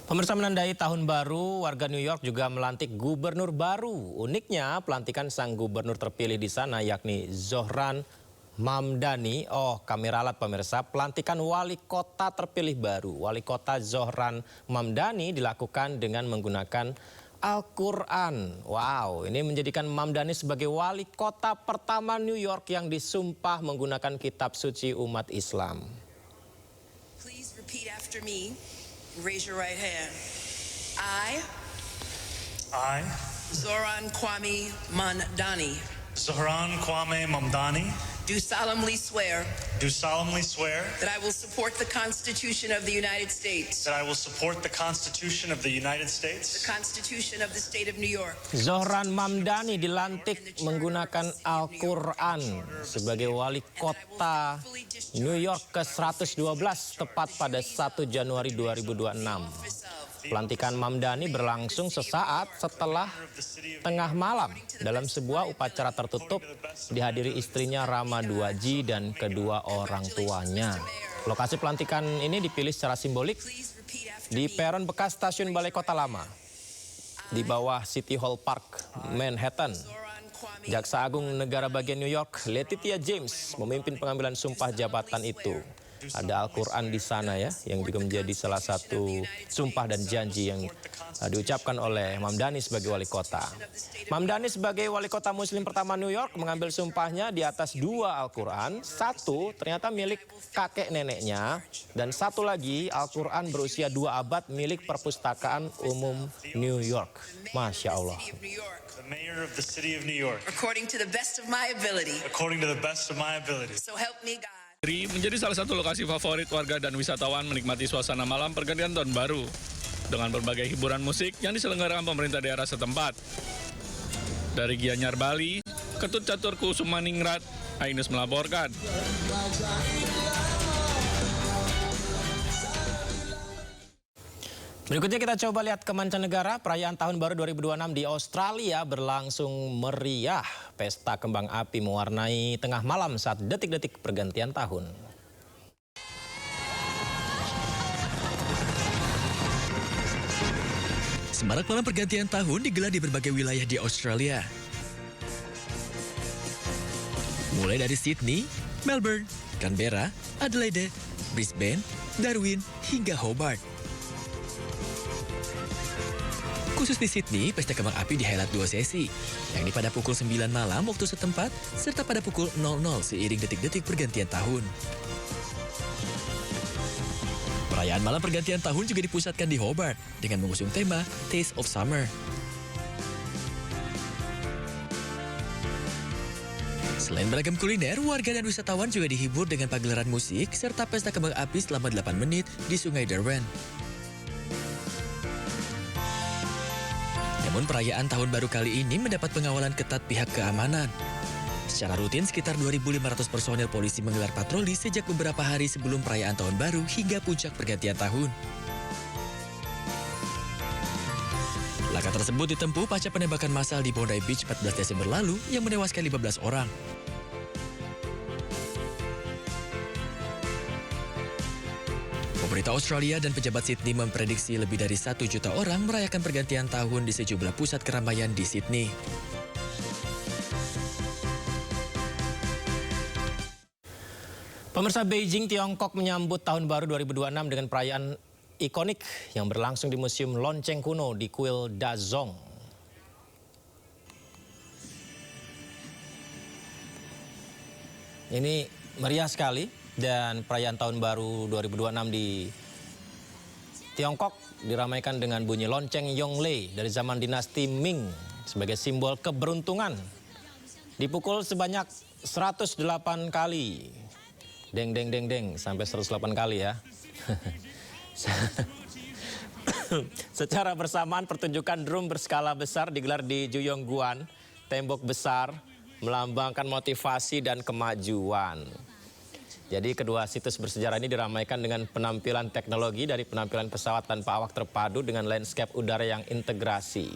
Pemirsa, menandai tahun baru, warga New York juga melantik gubernur baru. Uniknya, pelantikan sang gubernur terpilih di sana yakni Zohran Mamdani. Oh, kami ralat pemirsa, pelantikan wali kota terpilih baru. Wali kota Zohran Mamdani dilakukan dengan menggunakan Al-Quran. Wow, ini menjadikan Mamdani sebagai wali kota pertama New York yang disumpah menggunakan kitab suci umat Islam. Please repeat after me. Raise your right hand. I, Zohran Kwame Mamdani, Zohran Kwame Mamdani, do solemnly swear that I will support the Constitution of the United States, I will support the Constitution of the United States, the Constitution of the State of New York, Zohran Mamdani dilantik menggunakan Al-Quran sebagai wali kota New York ke-112 tepat pada 1 Januari 2026. Pelantikan Mamdani berlangsung sesaat setelah tengah malam dalam sebuah upacara tertutup dihadiri istrinya Rama 2G dan kedua orang tuanya. Lokasi pelantikan ini dipilih secara simbolik di peron bekas stasiun Balai Kota Lama di bawah City Hall Park, Manhattan. Jaksa Agung Negara Bagian New York, Letitia James, memimpin pengambilan sumpah jabatan itu. Ada Al-Quran di sana ya, yang juga menjadi salah satu sumpah dan janji yang diucapkan oleh Mamdani sebagai wali kota. Mamdani sebagai wali kota muslim pertama New York mengambil sumpahnya di atas 2 Al-Quran. 1 ternyata milik kakek neneknya, dan 1 lagi Al-Quran berusia 2 abad milik perpustakaan umum New York. Masya Allah. the mayor of the city of New York, according to the best of my ability. So help me God. Menjadi salah satu lokasi favorit warga dan wisatawan menikmati suasana malam pergantian tahun baru dengan berbagai hiburan musik yang diselenggarakan pemerintah daerah setempat. Dari Gianyar, Bali, Ketut Catur Kusumaningrat, Ainus melaporkan. Berikutnya kita coba lihat ke mancanegara. Perayaan Tahun Baru 2026 di Australia berlangsung meriah. Pesta kembang api mewarnai tengah malam saat detik-detik pergantian tahun. Semarak malam pergantian tahun digelar di berbagai wilayah di Australia. Mulai dari Sydney, Melbourne, Canberra, Adelaide, Brisbane, Darwin, hingga Hobart. Khusus di Sydney, pesta kembang api dihelat 2 sesi, yakni pada pukul 9 malam waktu setempat, serta pada pukul 00 seiring detik-detik pergantian tahun. Perayaan malam pergantian tahun juga dipusatkan di Hobart dengan mengusung tema Taste of Summer. Selain beragam kuliner, warga dan wisatawan juga dihibur dengan pagelaran musik serta pesta kembang api selama 8 menit di Sungai Derwent. Namun perayaan tahun baru kali ini mendapat pengawalan ketat pihak keamanan. Secara rutin sekitar 2.500 personel polisi menggelar patroli sejak beberapa hari sebelum perayaan tahun baru hingga puncak pergantian tahun. Langkah tersebut ditempuh pasca penembakan massal di Bondi Beach 14 Desember lalu yang menewaskan 15 orang. Pemerintah Australia dan pejabat Sydney memprediksi lebih dari 1 juta orang merayakan pergantian tahun di sejumlah pusat keramaian di Sydney. Pemirsa, Beijing, Tiongkok menyambut Tahun Baru 2026 dengan perayaan ikonik yang berlangsung di Museum Lonceng Kuno di Kuil Dazong. Ini meriah sekali. Dan perayaan Tahun Baru 2026 di Tiongkok diramaikan dengan bunyi lonceng Yonglei dari zaman dinasti Ming sebagai simbol keberuntungan. Dipukul sebanyak 108 kali. Deng, deng, deng, deng, sampai 108 kali ya. Secara bersamaan pertunjukan drum berskala besar digelar di Juyongguan, tembok besar, melambangkan motivasi dan kemajuan. Jadi kedua situs bersejarah ini diramaikan dengan penampilan teknologi dari penampilan pesawat tanpa awak terpadu dengan landscape udara yang integrasi.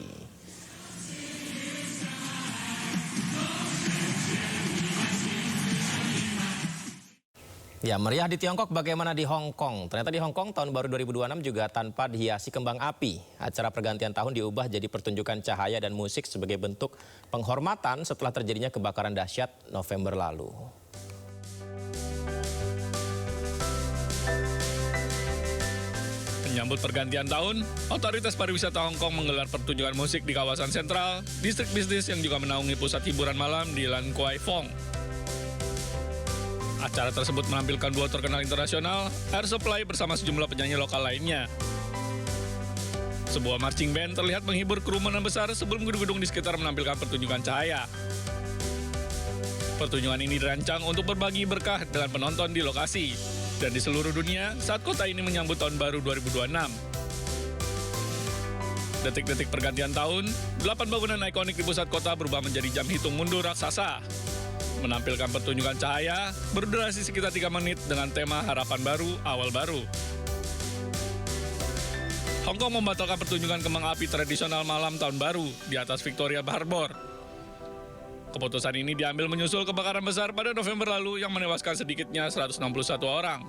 Ya, meriah di Tiongkok bagaimana di Hong Kong? Ternyata di Hong Kong tahun baru 2026 juga tanpa dihiasi kembang api. Acara pergantian tahun diubah jadi pertunjukan cahaya dan musik sebagai bentuk penghormatan setelah terjadinya kebakaran dahsyat November lalu. Menyambut pergantian tahun, otoritas pariwisata Hong Kong menggelar pertunjukan musik di kawasan sentral, distrik bisnis yang juga menaungi pusat hiburan malam di Lan Kwai Fong. Acara tersebut menampilkan duo terkenal internasional, Air Supply bersama sejumlah penyanyi lokal lainnya. Sebuah marching band terlihat menghibur kerumunan besar sebelum gedung-gedung di sekitar menampilkan pertunjukan cahaya. Pertunjukan ini dirancang untuk berbagi berkah dengan penonton di lokasi dan di seluruh dunia saat kota ini menyambut tahun baru 2026. Detik-detik pergantian tahun, 8 bangunan ikonik di pusat kota berubah menjadi jam hitung mundur raksasa. Menampilkan pertunjukan cahaya berdurasi sekitar 3 menit dengan tema harapan baru, awal baru. Hong Kong membatalkan pertunjukan kembang api tradisional malam tahun baru di atas Victoria Harbour. Keputusan ini diambil menyusul kebakaran besar pada November lalu yang menewaskan sedikitnya 161 orang.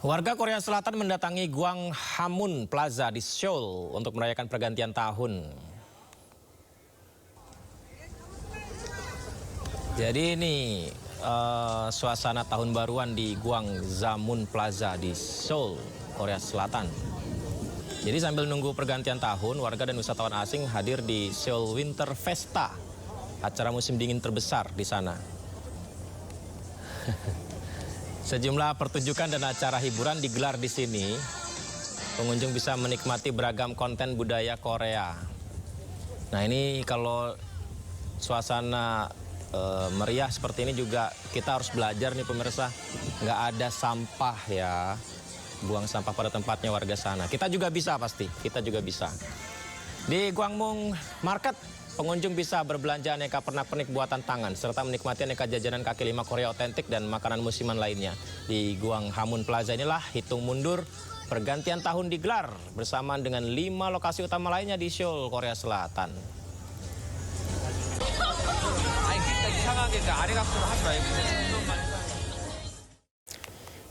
Warga Korea Selatan mendatangi Gwanghwamun Plaza di Seoul untuk merayakan pergantian tahun. Jadi ini suasana tahun baruan di Gwanghwamun Plaza di Seoul, Korea Selatan. Jadi sambil nunggu pergantian tahun, warga dan wisatawan asing hadir di Seoul Winter Festa, acara musim dingin terbesar di sana. Sejumlah pertunjukan dan acara hiburan digelar di sini. Pengunjung bisa menikmati beragam konten budaya Korea. Nah, ini kalau suasana meriah seperti ini juga kita harus belajar nih pemirsa, nggak ada sampah ya, buang sampah pada tempatnya warga sana. Kita juga bisa pasti, kita juga bisa. Di Gwanghwamun Market, pengunjung bisa berbelanja aneka pernak-pernik buatan tangan serta menikmati aneka jajanan kaki lima Korea otentik dan makanan musiman lainnya. Di Gwanghwamun Plaza inilah hitung mundur pergantian tahun digelar bersamaan dengan 5 lokasi utama lainnya di Seoul, Korea Selatan.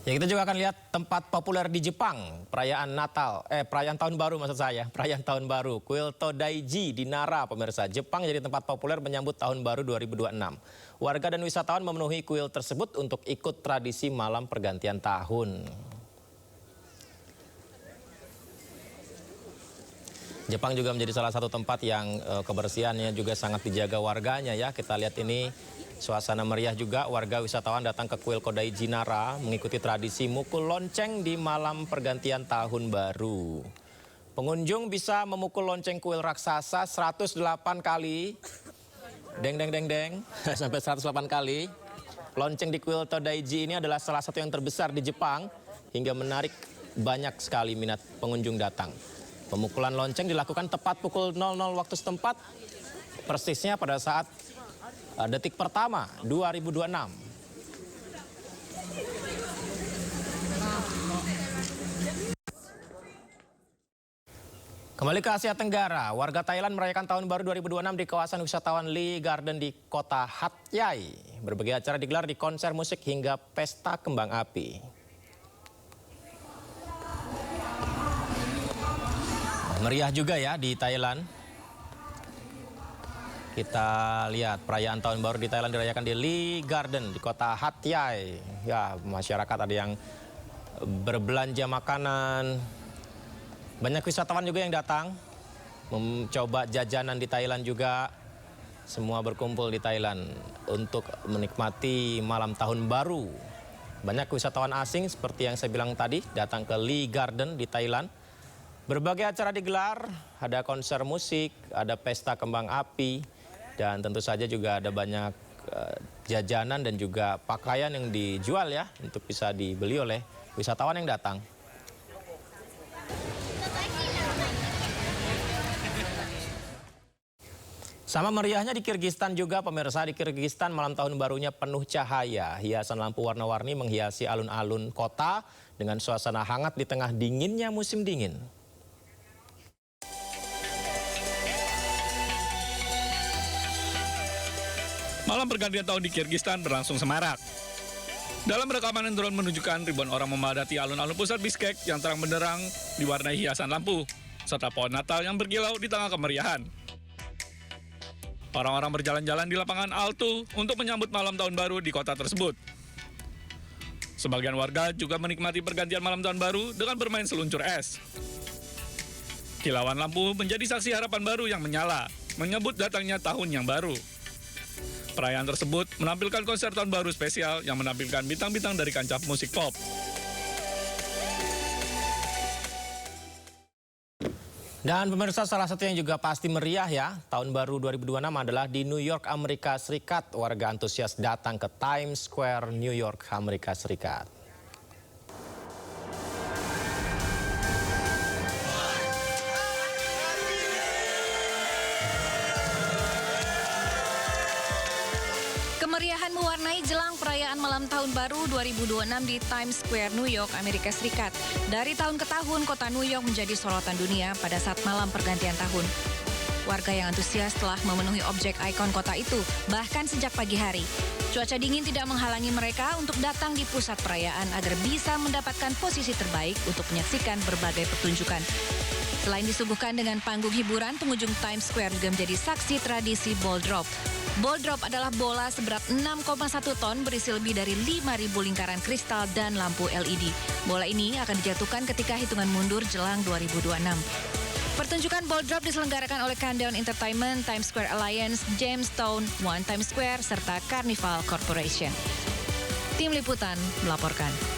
Ya, kita juga akan lihat tempat populer di Jepang, perayaan tahun baru maksud saya, perayaan tahun baru, kuil Todaiji di Nara pemirsa. Jepang jadi tempat populer menyambut tahun baru 2026. Warga dan wisatawan memenuhi kuil tersebut untuk ikut tradisi malam pergantian tahun. Jepang juga menjadi salah satu tempat yang kebersihannya juga sangat dijaga warganya ya. Kita lihat ini suasana meriah juga, warga wisatawan datang ke kuil Todaiji Nara mengikuti tradisi mukul lonceng di malam pergantian tahun baru. Pengunjung bisa memukul lonceng kuil raksasa 108 kali. Deng deng deng deng sampai 108 kali. Lonceng di kuil Todaiji ini adalah salah satu yang terbesar di Jepang hingga menarik banyak sekali minat pengunjung datang. Pemukulan lonceng dilakukan tepat pukul 00 waktu setempat, persisnya pada saat detik pertama 2026. Kembali ke Asia Tenggara, warga Thailand merayakan tahun baru 2026 di kawasan wisatawan Lee Garden di kota Hat Yai. Berbagai acara digelar di konser musik hingga pesta kembang api. Meriah juga ya di Thailand. Kita lihat perayaan tahun baru di Thailand dirayakan di Lee Garden di kota Hat Yai. Ya, masyarakat ada yang berbelanja makanan. Banyak wisatawan juga yang datang mencoba jajanan di Thailand juga. Semua berkumpul di Thailand untuk menikmati malam tahun baru. Banyak wisatawan asing seperti yang saya bilang tadi datang ke Lee Garden di Thailand. Berbagai acara digelar, ada konser musik, ada pesta kembang api, dan tentu saja juga ada banyak jajanan dan juga pakaian yang dijual ya untuk bisa dibeli oleh wisatawan yang datang. Sama meriahnya di Kirgistan juga pemirsa. Di Kirgistan malam tahun barunya penuh cahaya. Hiasan lampu warna-warni menghiasi alun-alun kota dengan suasana hangat di tengah dinginnya musim dingin. Malam pergantian tahun di Kirgistan berlangsung semarak. Dalam rekaman yang drone menunjukkan ribuan orang memadati alun-alun pusat Bishkek yang terang benderang diwarnai hiasan lampu, serta pohon Natal yang berkilau di tengah kemeriahan. Orang-orang berjalan-jalan di lapangan Altu untuk menyambut malam tahun baru di kota tersebut. Sebagian warga juga menikmati pergantian malam tahun baru dengan bermain seluncur es. Kilauan lampu menjadi saksi harapan baru yang menyala, menyebut datangnya tahun yang baru. Perayaan tersebut menampilkan konser tahun baru spesial yang menampilkan bintang-bintang dari kancah musik pop. Dan pemirsa, salah satu yang juga pasti meriah ya, tahun baru 2026 adalah di New York, Amerika Serikat. Warga antusias datang ke Times Square, New York, Amerika Serikat. Kemeriahan mewarnai jelang perayaan malam tahun baru 2026 di Times Square, New York, Amerika Serikat. Dari tahun ke tahun, kota New York menjadi sorotan dunia pada saat malam pergantian tahun. Warga yang antusias telah memenuhi objek ikon kota itu, bahkan sejak pagi hari. Cuaca dingin tidak menghalangi mereka untuk datang di pusat perayaan agar bisa mendapatkan posisi terbaik untuk menyaksikan berbagai pertunjukan. Selain disuguhkan dengan panggung hiburan, pengunjung Times Square juga menjadi saksi tradisi ball drop. Ball drop adalah bola seberat 6,1 ton berisi lebih dari 5.000 lingkaran kristal dan lampu LED. Bola ini akan dijatuhkan ketika hitungan mundur jelang 2026. Pertunjukan ball drop diselenggarakan oleh Countdown Entertainment, Times Square Alliance, Jamestown, One Times Square, serta Carnival Corporation. Tim Liputan melaporkan.